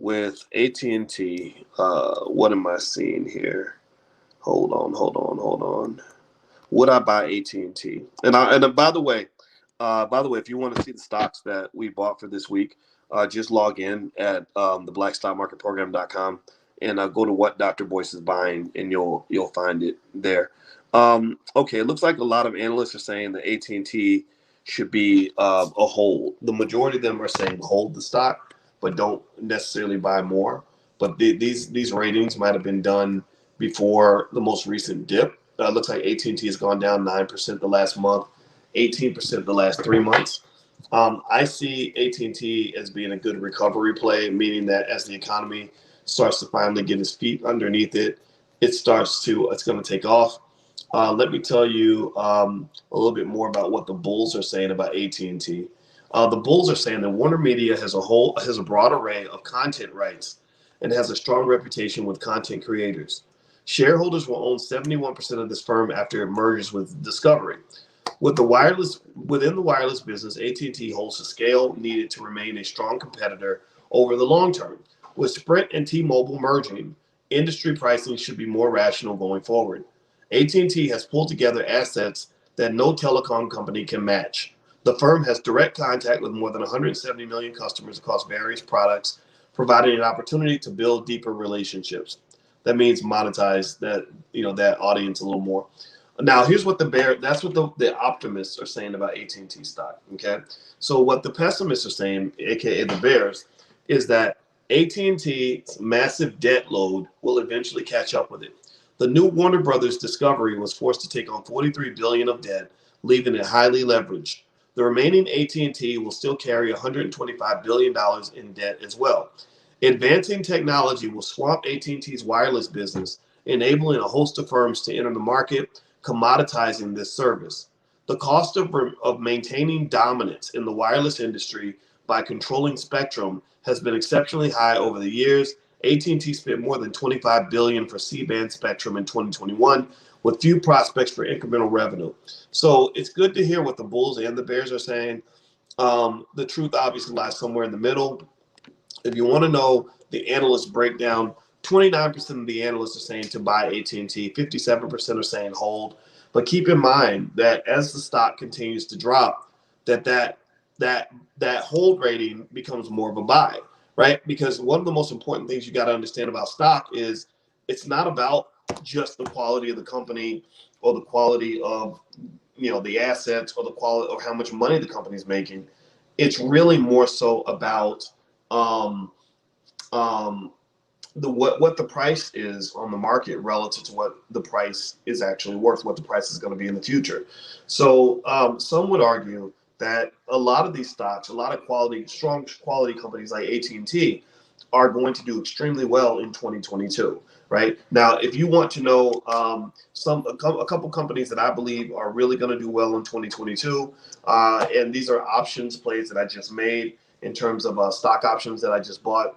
with AT&T. What am I seeing here? Hold on. Would I buy AT&T? And by the way, if you want to see the stocks that we bought for this week, just log in at the blackstockmarketprogram.com and go to what Dr. Boyce is buying, and you'll find it there. Okay, it looks like a lot of analysts are saying that AT&T should be a hold. The majority of them are saying hold the stock, but don't necessarily buy more. But these ratings might have been done before the most recent dip. Looks like AT&T has gone down 9% the last month, 18% the last 3 months. I see AT&T as being a good recovery play, meaning that as the economy starts to finally get its feet underneath it, it's going to take off. Let me tell you a little bit more about what the bulls are saying about AT&T. The bulls are saying that Warner Media has a broad array of content rights and has a strong reputation with content creators. Shareholders will own 71% of this firm after it merges with Discovery. Within the wireless business, AT&T holds the scale needed to remain a strong competitor over the long term. With Sprint and T-Mobile merging, industry pricing should be more rational going forward. AT&T has pulled together assets that no telecom company can match. The firm has direct contact with more than 170 million customers across various products, providing an opportunity to build deeper relationships. That means monetize that audience a little more. Now, here's what that's what the optimists are saying about AT&T stock. Okay, so what the pessimists are saying, aka the bears, is that AT&T's massive debt load will eventually catch up with it. The new Warner Brothers Discovery was forced to take on $43 billion of debt, leaving it highly leveraged. The remaining AT&T will still carry $125 billion in debt as well. Advancing technology will swamp AT&T's wireless business, enabling a host of firms to enter the market, commoditizing this service. The cost of maintaining dominance in the wireless industry by controlling spectrum has been exceptionally high over the years. AT&T spent more than $25 billion for C-band spectrum in 2021, with few prospects for incremental revenue. So it's good to hear what the bulls and the bears are saying. The truth obviously lies somewhere in the middle. If you want to know the analyst breakdown, 29% of the analysts are saying to buy AT&T, 57% are saying hold. But keep in mind that as the stock continues to drop, that hold rating becomes more of a buy, right? Because one of the most important things you got to understand about stock is it's not about just the quality of the company or the quality of the assets or the quality or how much money the company's making. It's really more so about what the price is on the market relative to what the price is actually worth, what the price is going to be in the future. So some would argue that a lot of these stocks, a lot of strong quality companies like AT&T are going to do extremely well in 2022. Right now, if you want to know a couple companies that I believe are really going to do well in 2022, and these are options plays that I just made in terms of stock options that I just bought.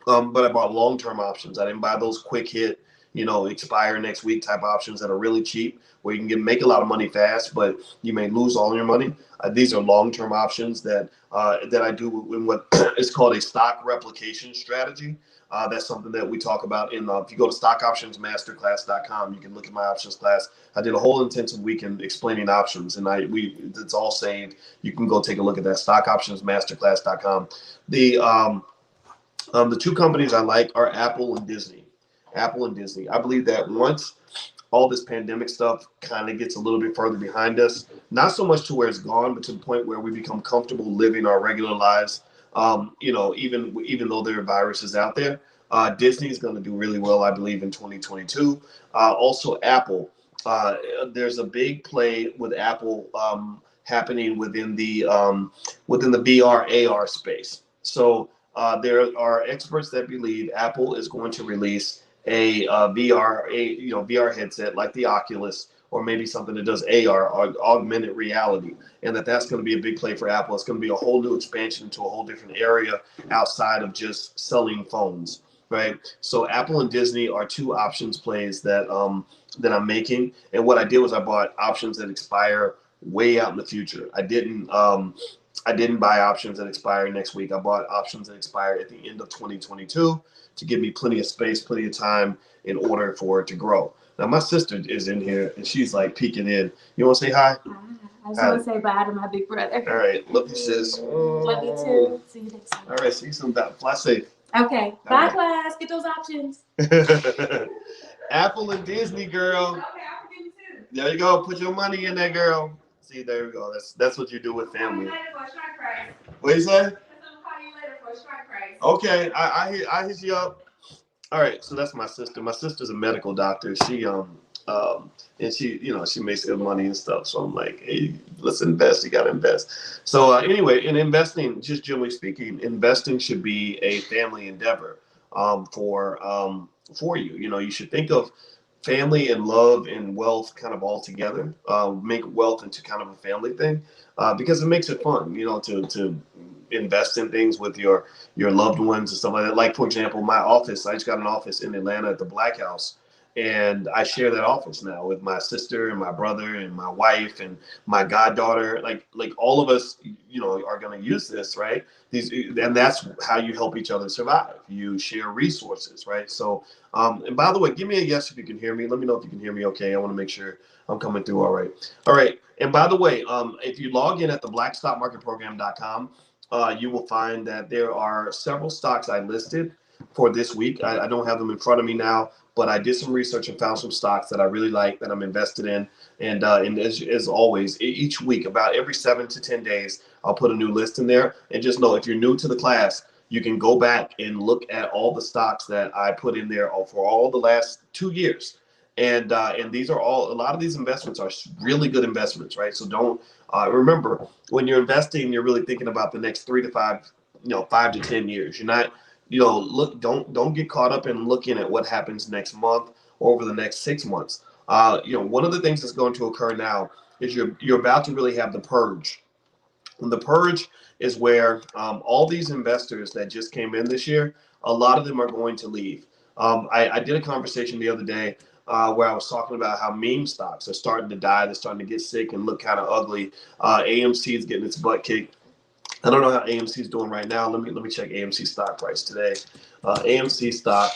But I bought long-term options. I didn't buy those quick hit, expire next week type options that are really cheap, where you can make a lot of money fast, but you may lose all your money. These are long-term options that I do in what is called a stock replication strategy. That's something that we talk about if you go to stockoptionsmasterclass.com, you can look at my options class. I did a whole intensive weekend explaining options, and it's all saved. You can go take a look at that, stockoptionsmasterclass.com. The two companies I like are Apple and Disney. Apple and Disney. I believe that once all this pandemic stuff kind of gets a little bit further behind us, not so much to where it's gone, but to the point where we become comfortable living our regular lives, even though there are viruses out there. Disney is going to do really well, I believe, in 2022. Also, Apple. There's a big play with Apple happening within the VR AR space. So there are experts that believe Apple is going to release a VR headset like the Oculus, or maybe something that does AR, or augmented reality, and that's going to be a big play for Apple. It's going to be a whole new expansion to a whole different area outside of just selling phones, right? So Apple and Disney are two options plays that I'm making, and what I did was I bought options that expire way out in the future. I didn't I didn't buy options that expire next week. I bought options that expire at the end of 2022 to give me plenty of space, plenty of time in order for it to grow. Now, my sister is in here, and she's like peeking in. You want to say hi? I just want to say bye to my big brother. All right. Love you, sis. Love you too. See you next time. All right. See you soon. Fly safe. Okay. Bye, class. Get those options. Apple and Disney, girl. Okay, I'll forgive you too. There you go. Put your money in there, girl. See, there we go. That's what you do with family. What you say? Okay, I hit you up. All right, so that's my sister. My sister's a medical doctor. She and she she makes good money and stuff. So I'm like, hey, let's invest. You got to invest. So anyway, in investing, just generally speaking, investing should be a family endeavor for you. You should think of family and love and wealth kind of all together. Make wealth into kind of a family thing because it makes it fun. To invest in things with your loved ones and stuff like that. Like, for example, my office, I just got an office in Atlanta at the Black House, and I share that office now with my sister and my brother and my wife and my goddaughter. Like all of us, are going to use this, right? And that's how you help each other survive. You share resources, right? So, and by the way, give me a yes if you can hear me. Let me know if you can hear me okay. I want to make sure I'm coming through all right. All right. And by the way, if you log in at the blackstockmarketprogram.com, you will find that there are several stocks I listed for this week. I don't have them in front of me now, but I did some research and found some stocks that I really like that I'm invested in. And as always, each week, about every 7 to 10 days, I'll put a new list in there. And just know, if you're new to the class, you can go back and look at all the stocks that I put in there for all the last 2 years. And these are a lot of these investments are really good investments, right? So don't remember, when you're investing, you're really thinking about the next 3 to 5, 5 to 10 years. You're not, don't get caught up in looking at what happens next month or over the next 6 months. One of the things that's going to occur now is you're about to really have the purge. And the purge is where all these investors that just came in this year, a lot of them are going to leave. I did a conversation the other day where I was talking about how meme stocks are starting to die. They're starting to get sick and look kind of ugly. AMC is getting its butt kicked. I don't know how AMC is doing right now. Let me check AMC stock price today. AMC stock,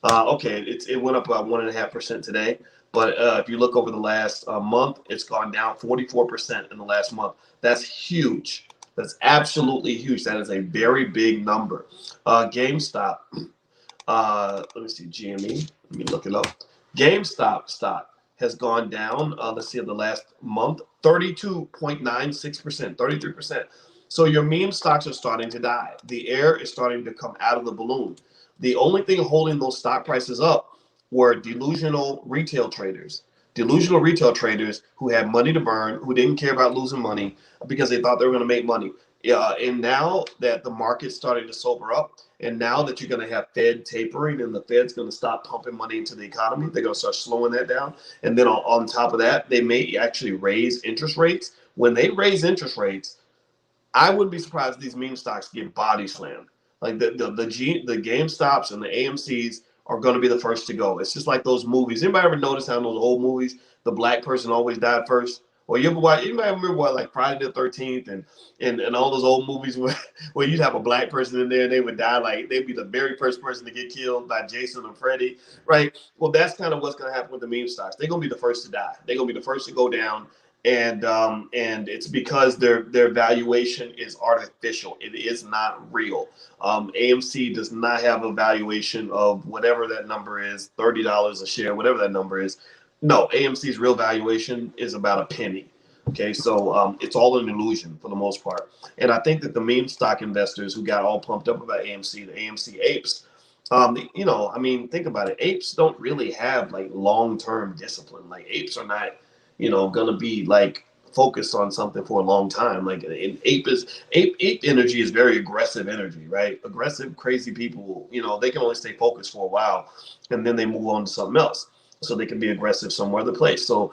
okay, it went up about 1.5% today. But if you look over the last month, it's gone down 44% in the last month. That's huge. That's absolutely huge. That is a very big number. GameStop. Let me see, GME. Let me look it up. GameStop stock has gone down, let's see, the last month, 32.96%, 33%. So your meme stocks are starting to die. The air is starting to come out of the balloon. The only thing holding those stock prices up were delusional retail traders. Delusional retail traders who had money to burn, who didn't care about losing money because they thought they were going to make money. And now that the market's starting to sober up, and now that you're going to have Fed tapering and the Fed's going to stop pumping money into the economy, they're going to start slowing that down. And then on top of that, they may actually raise interest rates. When they raise interest rates, I wouldn't be surprised if these meme stocks get body slammed. Like the GameStops and the AMCs are going to be the first to go. It's just like those movies. Anybody ever notice how in those old movies, the black person always died first? Or anybody remember like Friday the 13th and all those old movies where you'd have a black person in there and they would die, like they'd be the very first person to get killed by Jason and Freddy, right? Well, that's kind of what's going to happen with the meme stocks. They're going to be the first to die. They're going to be the first to go down. And it's because their valuation is artificial. It is not real. AMC does not have a valuation of whatever that number is, $30 a share, whatever that number is. No, AMC's real valuation is about a penny. Okay, so it's all an illusion for the most part. And I think that the meme stock investors who got all pumped up about AMC, the AMC apes, think about it. Apes don't really have like long-term discipline. Like apes are not, gonna be like focused on something for a long time. Like an ape energy is very aggressive energy, right? Aggressive, crazy people, they can only stay focused for a while and then they move on to something else. So they can be aggressive somewhere other place. So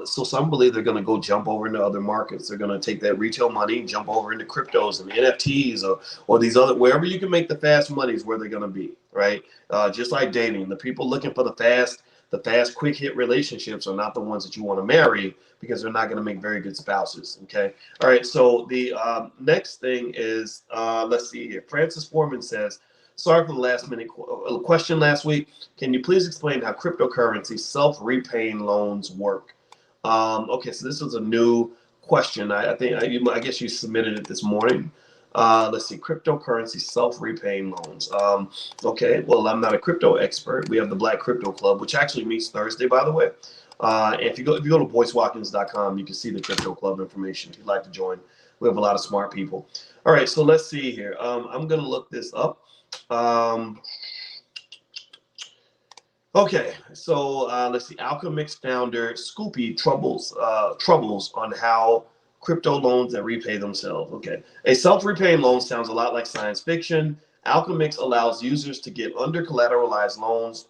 some believe they're going to go jump over into other markets. They're going to take that retail money and jump over into cryptos and NFTs or these other, wherever you can make the fast money is where they're going to be, right? Just like dating, the people looking for the fast the fast, quick hit relationships are not the ones that you want to marry because they're not going to make very good spouses. Okay. All right. So the next thing is, let's see here. Francis Foreman says, sorry for the last minute question last week. Can you please explain how cryptocurrency self-repaying loans work? Okay, so this was a new question. I guess you submitted it this morning. Let's see, cryptocurrency self-repaying loans. Okay, well, I'm not a crypto expert. We have the Black Crypto Club, which actually meets Thursday, by the way. If you go to boycewatkins.com, you can see the crypto club information if you'd like to join. We have a lot of smart people. All right, so let's see here. I'm going to look this up. Okay, so let's see. Alcomix founder Scoopy troubles on how crypto loans that repay themselves. Okay, a self-repaying loan sounds a lot like science fiction. Alcomix allows users to get under-collateralized loans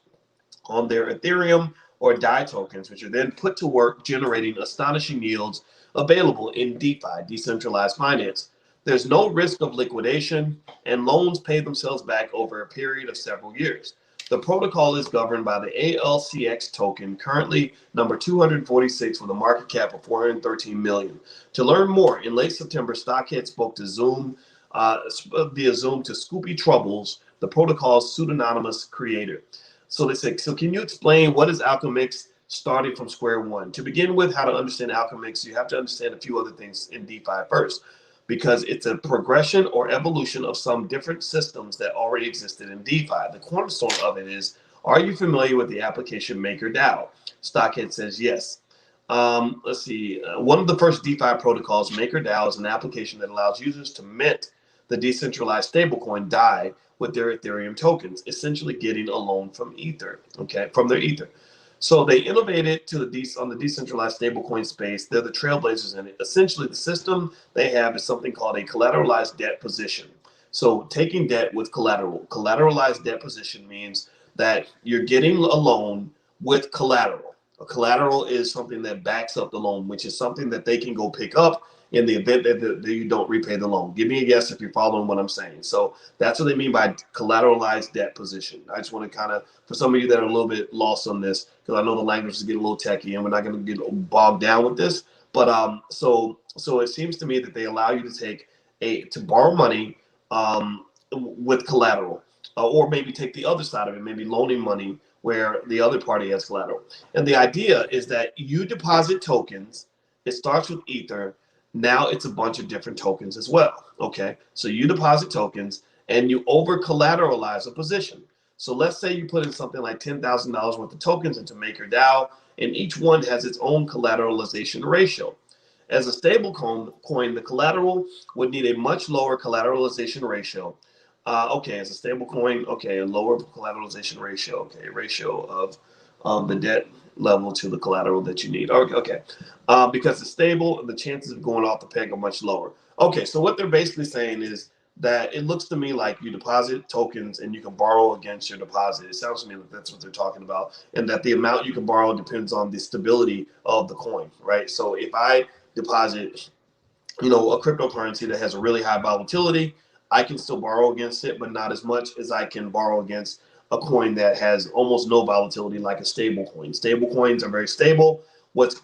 on their Ethereum or DAI tokens, which are then put to work generating astonishing yields available in DeFi, decentralized finance. There's no risk of liquidation, and loans pay themselves back over a period of several years. The protocol is governed by the ALCX token, currently number 246 with a market cap of 413 million. To learn more, in late September, Stockhead spoke to Zoom via Zoom to Scoopy Troubles, the protocol's pseudonymous creator. So they say, so can you explain what is Alcomix starting from square one? To begin with, how to understand Alcomix, you have to understand a few other things in DeFi first, because it's a progression or evolution of some different systems that already existed in DeFi. The cornerstone of it is, are you familiar with the application MakerDAO? Stockhead says yes. Let's see. One of the first DeFi protocols, MakerDAO, is an application that allows users to mint the decentralized stablecoin DAI with their Ethereum tokens, essentially getting a loan from Ether, okay, from their Ether. So they innovated on the decentralized stablecoin space. They're the trailblazers in it. Essentially, the system they have is something called a collateralized debt position. So taking debt with collateral. Collateralized debt position means that you're getting a loan with collateral. A collateral is something that backs up the loan, which is something that they can go pick up in the event that you don't repay the loan. Give me a guess if you're following what I'm saying. So that's what they mean by collateralized debt position. I just want to kind of, for some of you that are a little bit lost on this, because I know the language is getting a little techy and we're not going to get bogged down with this. But so it seems to me that they allow you to borrow money with collateral, or maybe take the other side of it, maybe loaning money where the other party has collateral. And the idea is that you deposit tokens. It starts with Ether. Now it's a bunch of different tokens as well. Okay, so you deposit tokens and you over collateralize a position. So let's say you put in something like $10,000 worth of tokens into MakerDAO, and each one has its own collateralization ratio. As a stable coin, the collateral would need a much lower collateralization ratio. Okay, as a stable coin, okay, a lower collateralization ratio. Okay, ratio of the debt level to the collateral that you need. Okay. Because it's stable, the chances of going off the peg are much lower. Okay, so what they're basically saying is that it looks to me like you deposit tokens and you can borrow against your deposit. It sounds to me like that's what they're talking about, and that the amount you can borrow depends on the stability of the coin, right? So if I deposit, a cryptocurrency that has a really high volatility, I can still borrow against it, but not as much as I can borrow against a coin that has almost no volatility, like a stable coin. Stable coins are very stable. What's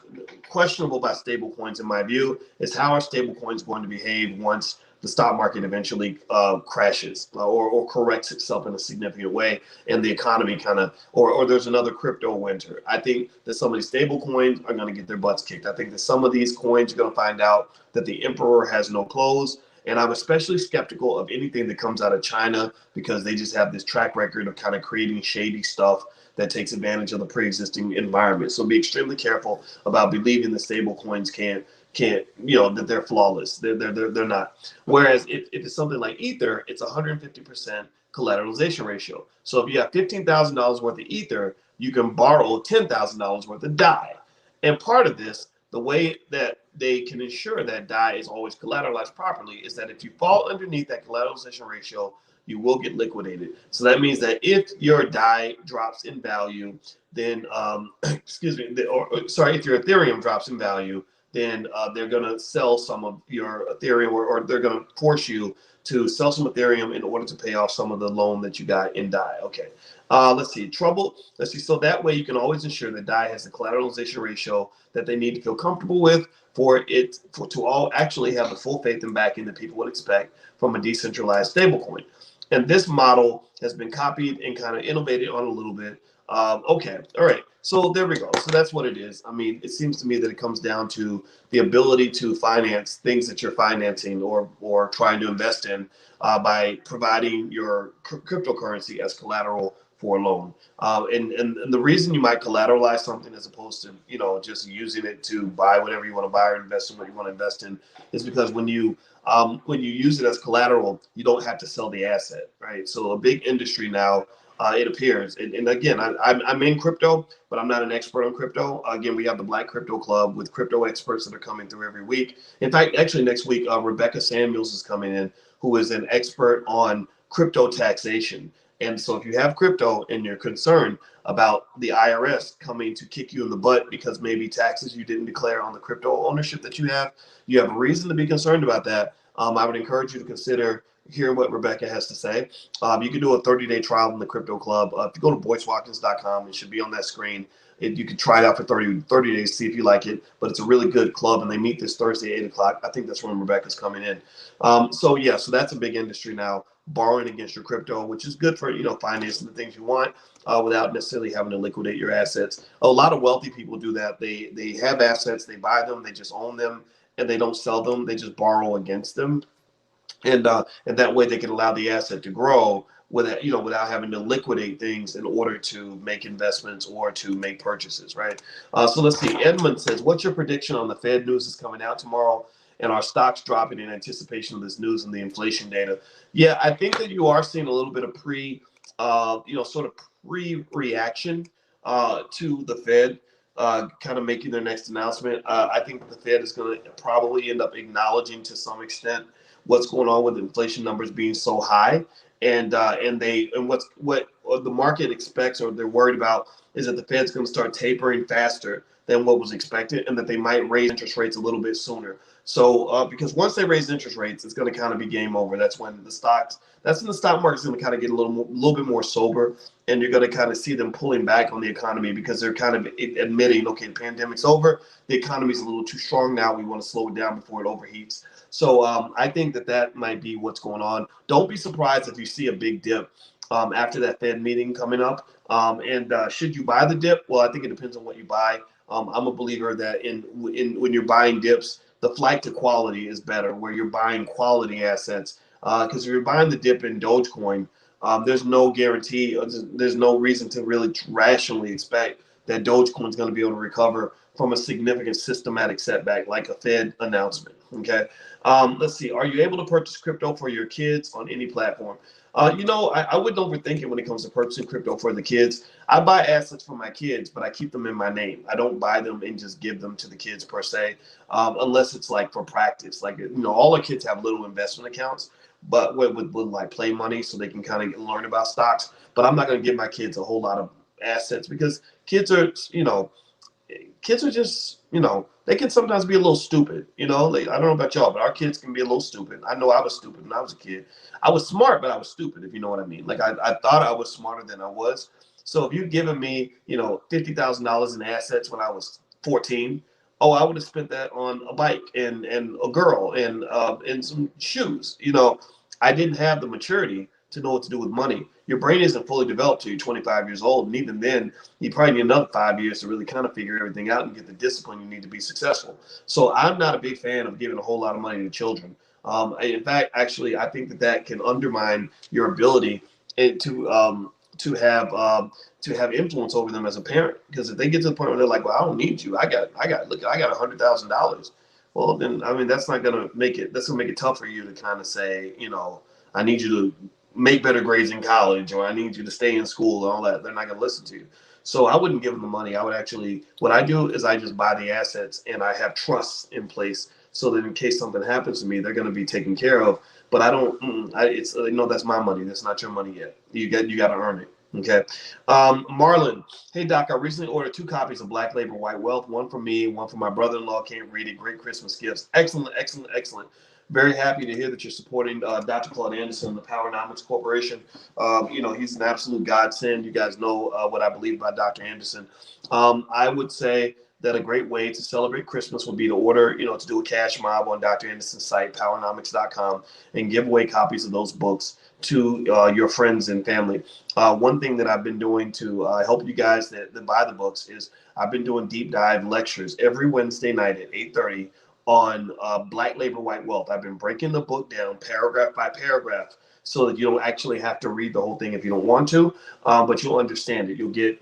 questionable about stable coins, in my view, is how are stable coins going to behave once the stock market eventually crashes or corrects itself in a significant way, and the economy kind of, or there's another crypto winter. I think that some of these stable coins are going to get their butts kicked. I think that some of these coins are going to find out that the emperor has no clothes. And I'm especially skeptical of anything that comes out of China, because they just have this track record of kind of creating shady stuff that takes advantage of the pre-existing environment. So be extremely careful about believing the stable coins can't that they're flawless. They're not. Whereas if it's something like Ether, it's 150% collateralization ratio. So if you have $15,000 worth of Ether, you can borrow $10,000 worth of DAI. And part of this, the way that they can ensure that DAI is always collateralized properly, is that if you fall underneath that collateralization ratio, you will get liquidated. So that means that if your DAI drops in value, then if your Ethereum drops in value, then they're going to sell some of your Ethereum, or they're going to force you to sell some Ethereum in order to pay off some of the loan that you got in DAI. Okay. Let's see. Trouble. Let's see. So that way you can always ensure that DAI has the collateralization ratio that they need to feel comfortable with to all actually have the full faith and backing that people would expect from a decentralized stablecoin. And this model has been copied and kind of innovated on a little bit. Okay, all right. So there we go. So that's what it is. I mean, it seems to me that it comes down to the ability to finance things that you're financing or trying to invest in by providing your cryptocurrency as collateral for a loan. And the reason you might collateralize something as opposed to just using it to buy whatever you want to buy or invest in what you want to invest in is because when you use it as collateral, you don't have to sell the asset, right? So a big industry now, it appears, and again, I'm in crypto, but I'm not an expert on crypto. Again, we have the Black Crypto Club with crypto experts that are coming through every week. In fact, actually next week, Rebecca Samuels is coming in, who is an expert on crypto taxation. And so if you have crypto and you're concerned about the IRS coming to kick you in the butt because maybe taxes you didn't declare on the crypto ownership that you have a reason to be concerned about that. I would encourage you to consider hearing what Rebecca has to say. You can do a 30-day trial in the crypto club. If you go to boycewatkins.com, it should be on that screen. You can try it out for 30 days, see if you like it. But it's a really good club, and they meet this Thursday at 8 o'clock. I think that's when Rebecca's coming in. So that's a big industry now, borrowing against your crypto, which is good for financing the things you want without necessarily having to liquidate your assets. A lot of wealthy people do that. They have assets, they buy them, they just own them, and they don't sell them. They just borrow against them. And that way they can allow the asset to grow without having to liquidate things in order to make investments or to make purchases, right? So let's see. Edmund says, "What's your prediction on the Fed news is coming out tomorrow, and our stocks dropping in anticipation of this news and the inflation data?" Yeah, I think that you are seeing a little bit of sort of pre-reaction to the Fed. Kind of making their next announcement. I think the Fed is going to probably end up acknowledging to some extent what's going on with inflation numbers being so high, and what the market expects or they're worried about is that the Fed's going to start tapering faster than what was expected, and that they might raise interest rates a little bit sooner. So because once they raise interest rates, it's going to kind of be game over. That's when the stock market's going to kind of get a little bit more sober, and you're going to kind of see them pulling back on the economy because they're kind of admitting, okay, the pandemic's over, the economy's a little too strong now, we want to slow it down before it overheats. So I think that might be what's going on. Don't be surprised if you see a big dip after that Fed meeting coming up. And should you buy the dip? Well, I think it depends on what you buy. I'm a believer that in when you're buying dips, the flight to quality is better, where you're buying quality assets. Because if you're buying the dip in Dogecoin, there's no guarantee, there's no reason to really rationally expect that Dogecoin is going to be able to recover from a significant systematic setback like a Fed announcement. Okay. Let's see. Are you able to purchase crypto for your kids on any platform? I wouldn't overthink it when it comes to purchasing crypto for the kids. I buy assets for my kids, but I keep them in my name. I don't buy them and just give them to the kids per se, unless it's like for practice. Like, all our kids have little investment accounts, but with like play money so they can kind of learn about stocks. But I'm not going to give my kids a whole lot of assets because kids are just, they can sometimes be a little stupid. Like, I don't know about y'all, but our kids can be a little stupid. I know I was stupid when I was a kid. I was smart, but I was stupid, if you know what I mean. Like, I thought I was smarter than I was. So if you'd given me, $50,000 in assets when I was 14, oh, I would have spent that on a bike and a girl and some shoes. I didn't have the maturity to know what to do with money. Your brain isn't fully developed till you're 25 years old. And even then, you probably need another 5 years to really kind of figure everything out and get the discipline you need to be successful. So I'm not a big fan of giving a whole lot of money to children. In fact, actually, I think that can undermine your ability to have influence over them as a parent. Because if they get to the point where they're like, well, I don't need you. I got $100,000. Well, then, I mean, that's going to make it tough for you to kind of say, I need you to make better grades in college, or I need you to stay in school and all that. They're not going to listen to you. So I wouldn't give them the money. What I do is I just buy the assets and I have trusts in place so that in case something happens to me, they're going to be taken care of. But I don't, that's my money. That's not your money yet. You got to earn it. Okay. Marlon, hey Doc, I recently ordered 2 copies of Black Labor White Wealth, one for me, one for my brother-in-law. Can't read it. Great Christmas gifts. Excellent, excellent, excellent. Very happy to hear that you're supporting Dr. Claude Anderson, the Powernomics Corporation. He's an absolute godsend. You guys know what I believe about Dr. Anderson. I would say that a great way to celebrate Christmas would be to order, to do a cash mob on Dr. Anderson's site, powernomics.com, and give away copies of those books to your friends and family. One thing that I've been doing to help you guys that buy the books is I've been doing deep dive lectures every Wednesday night at 8:30 on Black Labor, White Wealth. I've been breaking the book down paragraph by paragraph so that you don't actually have to read the whole thing if you don't want to, but you'll understand it. You'll get,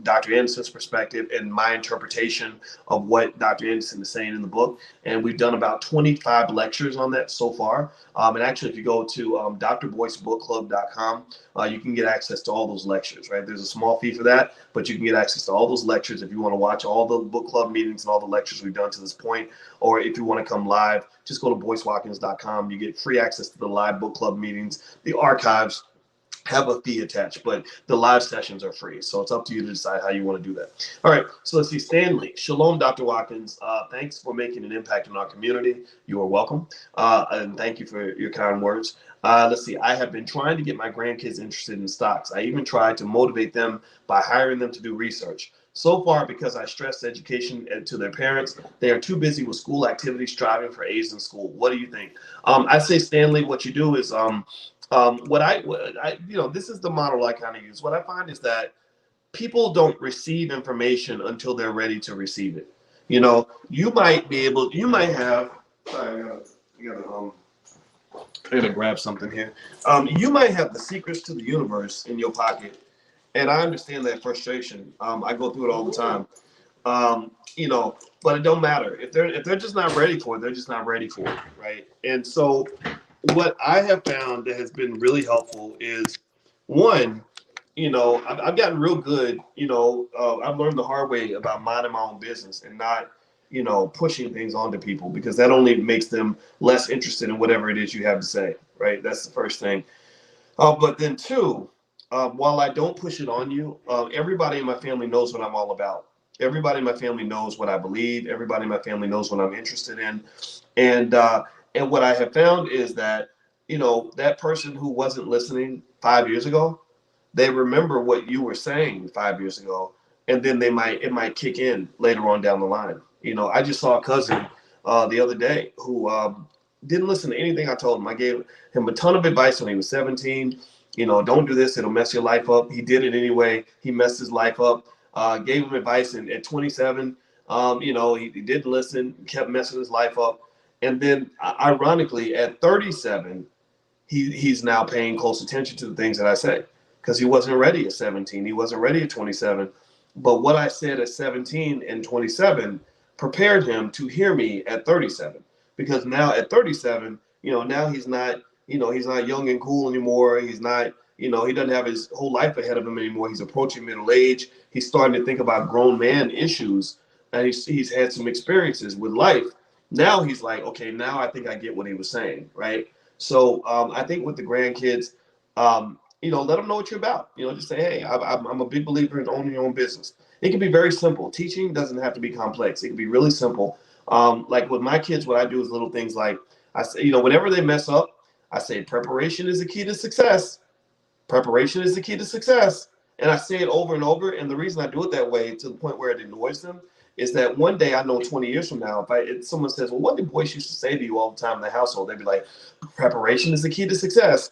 Dr. Anderson's perspective and my interpretation of what Dr. Anderson is saying in the book. And we've done about 25 lectures on that so far. And actually, if you go to drboycebookclub.com, you can get access to all those lectures, right? There's a small fee for that, but you can get access to all those lectures if you want to watch all the book club meetings and all the lectures we've done to this point. Or if you want to come live, just go to boycewatkins.com. You get free access to the live book club meetings. The archives have a fee attached, but the live sessions are free. So it's up to you to decide how you want to do that. All right, so let's see. Stanley, shalom, Dr. Watkins. Thanks for making an impact in our community. You are welcome. And thank you for your kind words. Let's see. I have been trying to get my grandkids interested in stocks. I even tried to motivate them by hiring them to do research. So far, because I stress education to their parents, they are too busy with school activities, striving for A's in school. What do you think? I say, Stanley, what you do is this is the model I kind of use. What I find is that people don't receive information until they're ready to receive it. You might have. Sorry, I gotta grab something here. You might have the secrets to the universe in your pocket, and I understand that frustration. I go through it all the time. But it don't matter if they're just not ready for it. They're just not ready for it, right? And so, what I have found that has been really helpful is one. I've gotten real good. I've learned the hard way about minding my own business and not, pushing things onto people because that only makes them less interested in whatever it is you have to say, right? That's the first thing. But then two, while I don't push it on you, everybody in my family knows what I'm all about. Everybody in my family knows what I believe. Everybody in my family knows what I'm interested in. And what I have found is that, that person who wasn't listening 5 years ago, they remember what you were saying 5 years ago, and then it might kick in later on down the line. I just saw a cousin the other day who didn't listen to anything I told him. I gave him a ton of advice when he was 17. Don't do this; it'll mess your life up. He did it anyway. He messed his life up. Gave him advice, and at 27, he didn't listen, kept messing his life up. And then, ironically, at 37, he's now paying close attention to the things that I say because he wasn't ready at 17. He wasn't ready at 27. But what I said at 17 and 27 prepared him to hear me at 37. Because now at 37, now he's not young and cool anymore. He's not, he doesn't have his whole life ahead of him anymore. He's approaching middle age. He's starting to think about grown man issues. And he's had some experiences with life. Now he's like, okay, now I think I get what he was saying, right? So I think with the grandkids, let them know what you're about. Just say, hey, I'm a big believer in owning your own business. It can be very simple. Teaching doesn't have to be complex. It can be really simple. Like with my kids, what I do is little things like I say, whenever they mess up, I say preparation is the key to success. Preparation is the key to success. And I say it over and over. And the reason I do it that way to the point where it annoys them is that one day I know 20 years from now, if someone says, well, what did Boyce used to say to you all the time in the household? They'd be like, preparation is the key to success.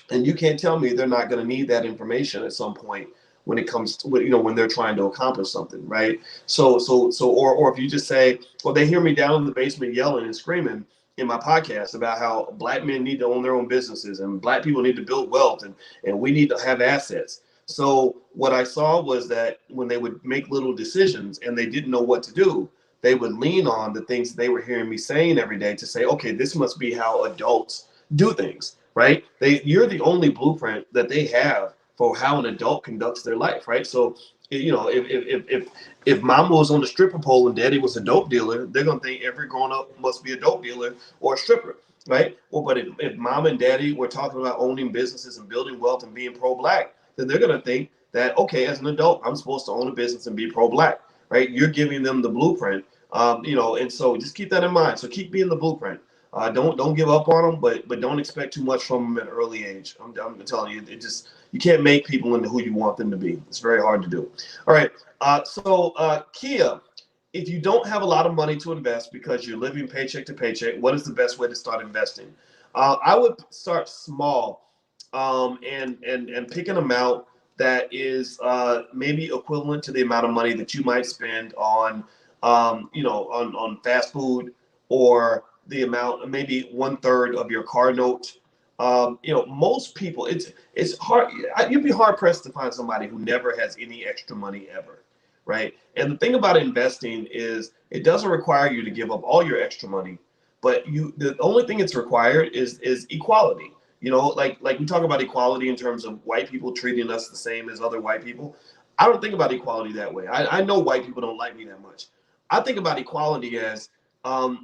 And you can't tell me they're not going to need that information at some point when it comes to, when they're trying to accomplish something, right? Or if you just say, well, they hear me down in the basement yelling and screaming in my podcast about how Black men need to own their own businesses and Black people need to build wealth and we need to have assets. So what I saw was that when they would make little decisions and they didn't know what to do, they would lean on the things they were hearing me saying every day to say, okay, this must be how adults do things, right? You're the only blueprint that they have for how an adult conducts their life, right? So, if mama was on the stripper pole and daddy was a dope dealer, they're gonna think every grown up must be a dope dealer or a stripper, right? Well, but if mom and daddy were talking about owning businesses and building wealth and being pro-Black, then they're gonna think that, okay, as an adult, I'm supposed to own a business and be pro-Black, right? You're giving them the blueprint, and so just keep that in mind. So keep being the blueprint. Don't give up on them, but don't expect too much from them at an early age. I'm telling you, it just you can't make people into who you want them to be. It's very hard to do. All right. Kia, if you don't have a lot of money to invest because you're living paycheck to paycheck, what is the best way to start investing? I would start small, and pick an amount that is maybe equivalent to the amount of money that you might spend on, on fast food, or the amount, maybe 1/3 of your car note. Most people, it's hard. You'd be hard pressed to find somebody who never has any extra money ever, right? And the thing about investing is it doesn't require you to give up all your extra money, but the only thing it's required is equality. Like we talk about equality in terms of white people treating us the same as other white people. I don't think about equality that way. I know white people don't like me that much. I think about equality as, do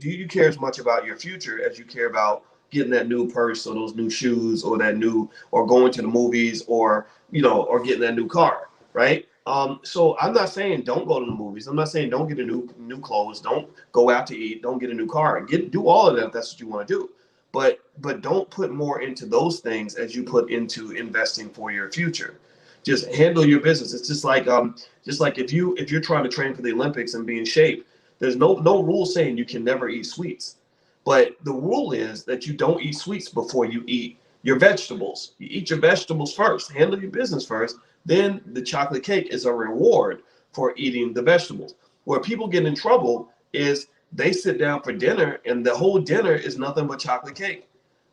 you care as much about your future as you care about getting that new purse or those new shoes or or going to the movies, or getting that new car, right? So I'm not saying don't go to the movies. I'm not saying don't get a new clothes. Don't go out to eat. Don't get a new car. Do all of that if that's what you want to do. But don't put more into those things as you put into investing for your future. Just handle your business. It's just like if you're trying to train for the Olympics and be in shape, there's no rule saying you can never eat sweets. But the rule is that you don't eat sweets before you eat your vegetables. You eat your vegetables first, handle your business first, then the chocolate cake is a reward for eating the vegetables. Where people get in trouble is they sit down for dinner and the whole dinner is nothing but chocolate cake.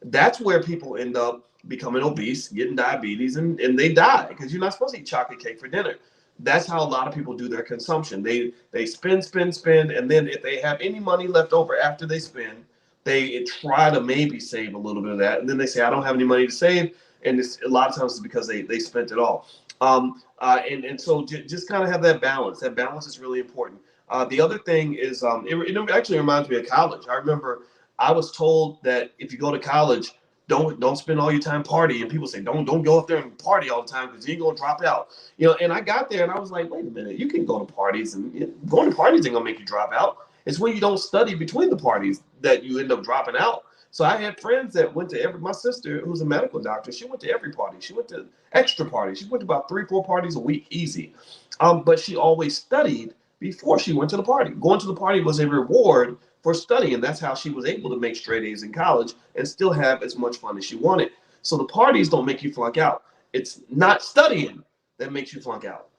That's where people end up becoming obese, getting diabetes, and they die because you're not supposed to eat chocolate cake for dinner. That's how a lot of people do their consumption. They spend, and then if they have any money left over after they spend, they try to maybe save a little bit of that, and then they say, I don't have any money to save, and a lot of times it's because they spent it all. So just kind of have that balance. That balance is really important. The other thing is, it actually reminds me of college. I remember I was told that if you go to college, don't spend all your time partying. And people say don't go up there and party all the time because you're gonna drop out. And I got there and I was like, wait a minute, you can go to parties, and going to parties ain't gonna make you drop out. It's when you don't study between the parties that you end up dropping out. So I had friends that went to my sister, who's a medical doctor, she went to every party. She went to extra parties. She went to about 3-4 parties a week, easy. But she always studied before she went to the party. Going to the party was a reward for studying. That's how she was able to make straight A's in college and still have as much fun as she wanted. So the parties don't make you flunk out. It's not studying that makes you flunk out.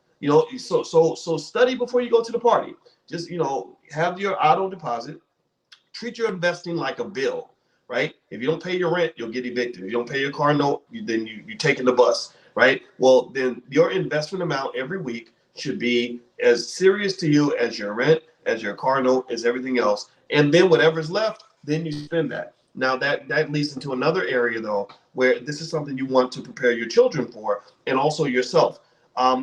So study before you go to the party. Just have your auto deposit. Treat your investing like a bill, right? If you don't pay your rent, you'll get evicted. If you don't pay your car note, then you're taking the bus, right? Well, then your investment amount every week should be as serious to you as your rent, as your car note, as everything else. And then whatever's left, then you spend that. Now that leads into another area though, where this is something you want to prepare your children for and also yourself.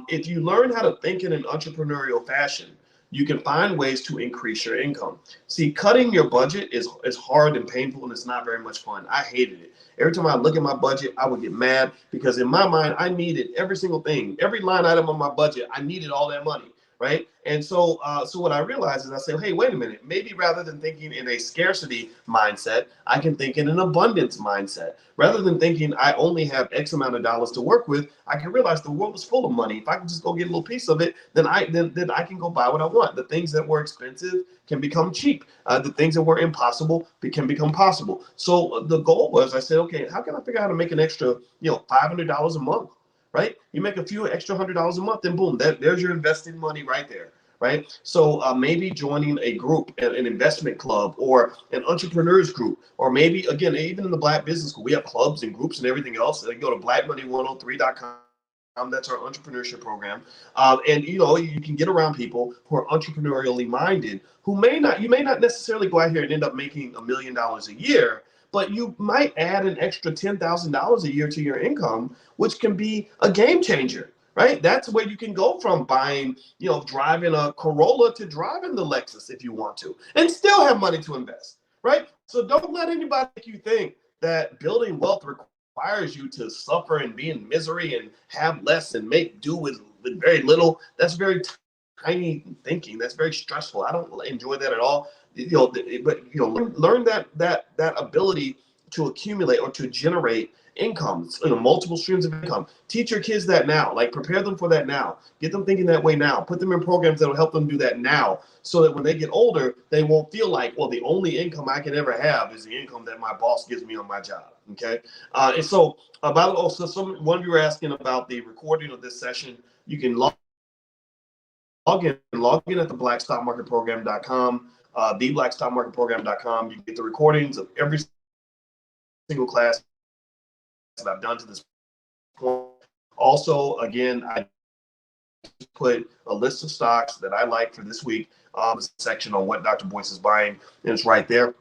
If you learn how to think in an entrepreneurial fashion, you can find ways to increase your income. See, cutting your budget is hard and painful, and it's not very much fun. I hated it. Every time I look at my budget, I would get mad because in my mind, I needed every single thing, every line item on my budget. I needed all that money, right? And so what I realized is I said, hey, wait a minute. Maybe rather than thinking in a scarcity mindset, I can think in an abundance mindset. Rather than thinking I only have X amount of dollars to work with, I can realize the world is full of money. If I can just go get a little piece of it, then I can go buy what I want. The things that were expensive can become cheap. The things that were impossible can become possible. So the goal was, I said, okay, how can I figure out how to make an extra, $500 a month? Right? You make a few extra $100 a month, and boom, there's your invested money right there. Right? So maybe joining a group, an investment club or an entrepreneurs group, or maybe, again, even in the Black Business School, we have clubs and groups and everything else. You go to blackmoney103.com. That's our entrepreneurship program. And you can get around people who are entrepreneurially minded, you may not necessarily go out here and end up making $1 million a year, but you might add an extra $10,000 a year to your income, which can be a game changer. Right? That's where you can go from buying, driving a Corolla to driving the Lexus if you want to, and still have money to invest. Right? So don't let anybody make you think that building wealth requires you to suffer and be in misery and have less and make do with very little. That's very tiny thinking. That's very stressful. I don't enjoy that at all. learn that ability to accumulate or to generate incomes, multiple streams of income. Teach your kids that now. Like, prepare them for that now. Get them thinking that way now. Put them in programs that will help them do that now, so that when they get older, they won't feel like, well, the only income I can ever have is the income that my boss gives me on my job. Okay. And so, by the way, so one of you were asking about the recording of this session. You can log in at the blackstockmarketprogram.com, theblackstockmarketprogram.com. You can get the recordings of every single class that I've done to this point. Also, again, I put a list of stocks that I like for this week, section on what Dr. Boyce is buying, and it's right there.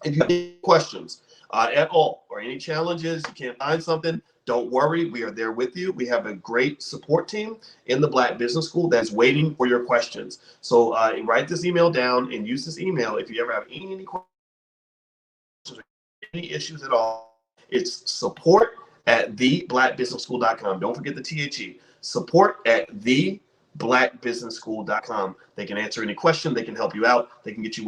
If you have any questions at all, or any challenges, you can't find something, don't worry. We are there with you. We have a great support team in the Black Business School that's waiting for your questions. So write this email down and use this email if you ever have any questions, any issues at all. It's support@theblackbusinessschool.com. Don't forget the THE. Support@theblackbusinessschool.com. They can answer any question. They can help you out. They can get you what